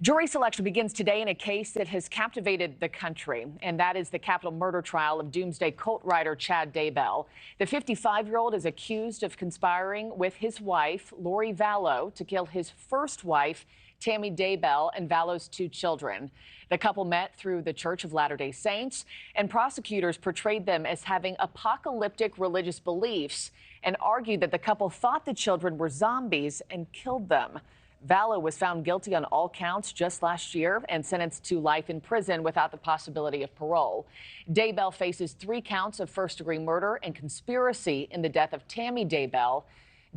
Jury selection begins today in a case that has captivated the country, and that is the capital murder trial of doomsday cult writer Chad Daybell. The 55-year-old is accused of conspiring with his wife, Lori Vallow, to kill his first wife, Tammy Daybell, and Vallow's two children. The couple met through the Church of Latter-day Saints, and prosecutors portrayed them as having apocalyptic religious beliefs and argued that the couple thought the children were zombies and killed them. Vallow was found guilty on all counts just last year and sentenced to life in prison without the possibility of parole. Daybell faces 3 counts of first-degree murder and conspiracy in the death of Tammy Daybell.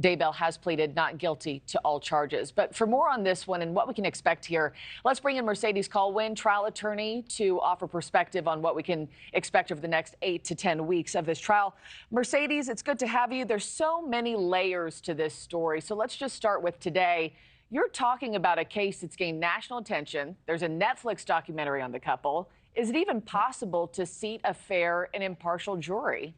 Daybell has pleaded not guilty to all charges. But for more on this one and what we can expect here, let's bring in Mercedes Colwin, trial attorney, to offer perspective on what we can expect over the next 8 to 10 weeks of this trial. Mercedes, it's good to have you. There's so many layers to this story. So let's just start with today. You're talking about a case that's gained national attention. There's a Netflix documentary on the couple. Is it even possible to seat a fair and impartial jury?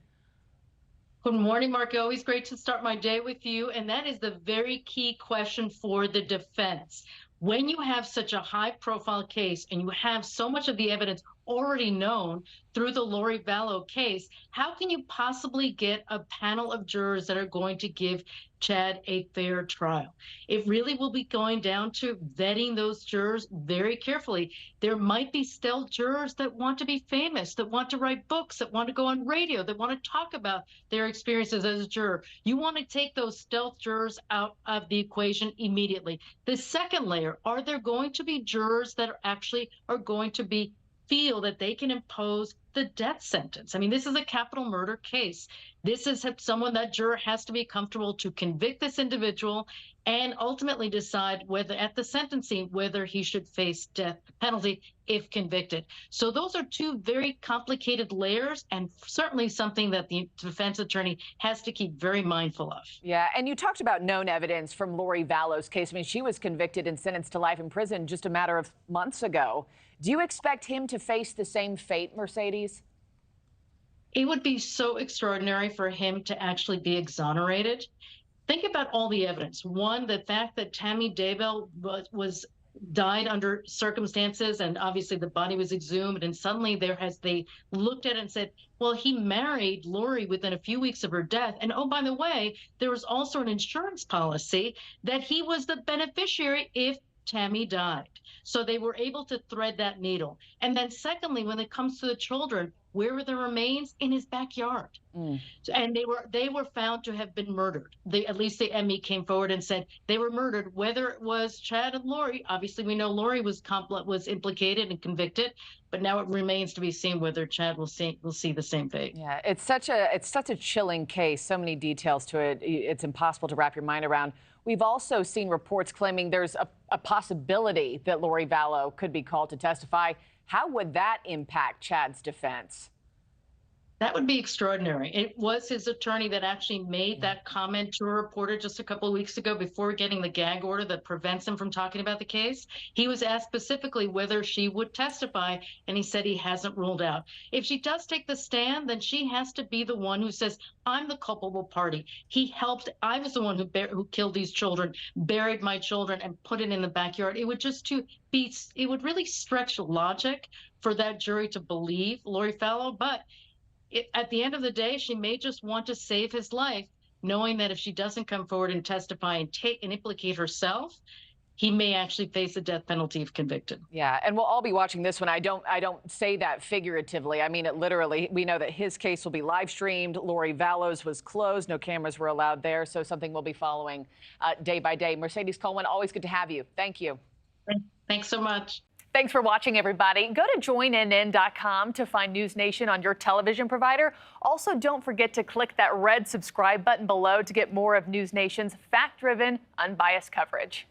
Good morning, Markie. Always great to start my day with you. And that is the very key question for the defense. When you have such a high-profile case and you have so much of the evidence already known through the Lori Vallow case, how can you possibly get a panel of jurors that are going to give Chad a fair trial? It really will be going down to vetting those jurors very carefully. There might be stealth jurors that want to be famous, that want to write books, that want to go on radio, that want to talk about their experiences as a juror. You want to take those stealth jurors out of the equation immediately. The second layer, are there going to be jurors that are going to feel that they can impose the death sentence? I mean, this is a capital murder case. This is someone that juror has to be comfortable to convict this individual and ultimately decide whether at the sentencing, whether he should face death penalty if convicted. So those are 2 very complicated layers and certainly something that the defense attorney has to keep very mindful of. Yeah, and you talked about known evidence from Lori Vallow's case. I mean, she was convicted and sentenced to life in prison just a matter of months ago. Do you expect him to face the same fate, Mercedes? It would be so extraordinary for him to actually be exonerated. Think about all the evidence. One, the fact that Tammy Daybell died under circumstances, and obviously the body was exhumed, and suddenly they looked at it and said, well, he married Lori within a few weeks of her death. And oh, by the way, there was also an insurance policy that he was the beneficiary if Tammy died. So they were able to thread that needle. And then secondly, when it comes to the children, where were the remains? In his backyard. And they were found to have been murdered. At least the ME came forward and said they were murdered. Whether it was Chad and Lori, obviously we know Lori was implicated and convicted, but now it remains to be seen whether Chad will see the same fate. Yeah, it's such a chilling case. So many details to it. It's impossible to wrap your mind around. We've also seen reports claiming there's a possibility that Lori Vallow could be called to testify. How would that impact Chad's defense? That would be extraordinary. It was his attorney that actually made that comment to a reporter just a couple of weeks ago before getting the gag order that prevents him from talking about the case. He was asked specifically whether she would testify, and he said he hasn't ruled out. If she does take the stand, then she has to be the one who says, I'm the culpable party. He helped. I was the one who killed these children, buried my children, and put it in the backyard. It would it would really stretch logic for that jury to believe Lori Vallow, but at the end of the day, she may just want to save his life, knowing that if she doesn't come forward and testify and implicate herself, he may actually face the death penalty if convicted. Yeah, and we'll all be watching this one. I don't say that figuratively. I mean it literally. We know that his case will be live streamed. Lori Vallow's was closed. No cameras were allowed there. So something we'll be following day by day. Mercedes Colwin, always good to have you. Thank you. Thanks so much. Thanks for watching, everybody. Go to joinnn.com to find NewsNation on your television provider. Also, don't forget to click that red subscribe button below to get more of NewsNation's fact-driven, unbiased coverage.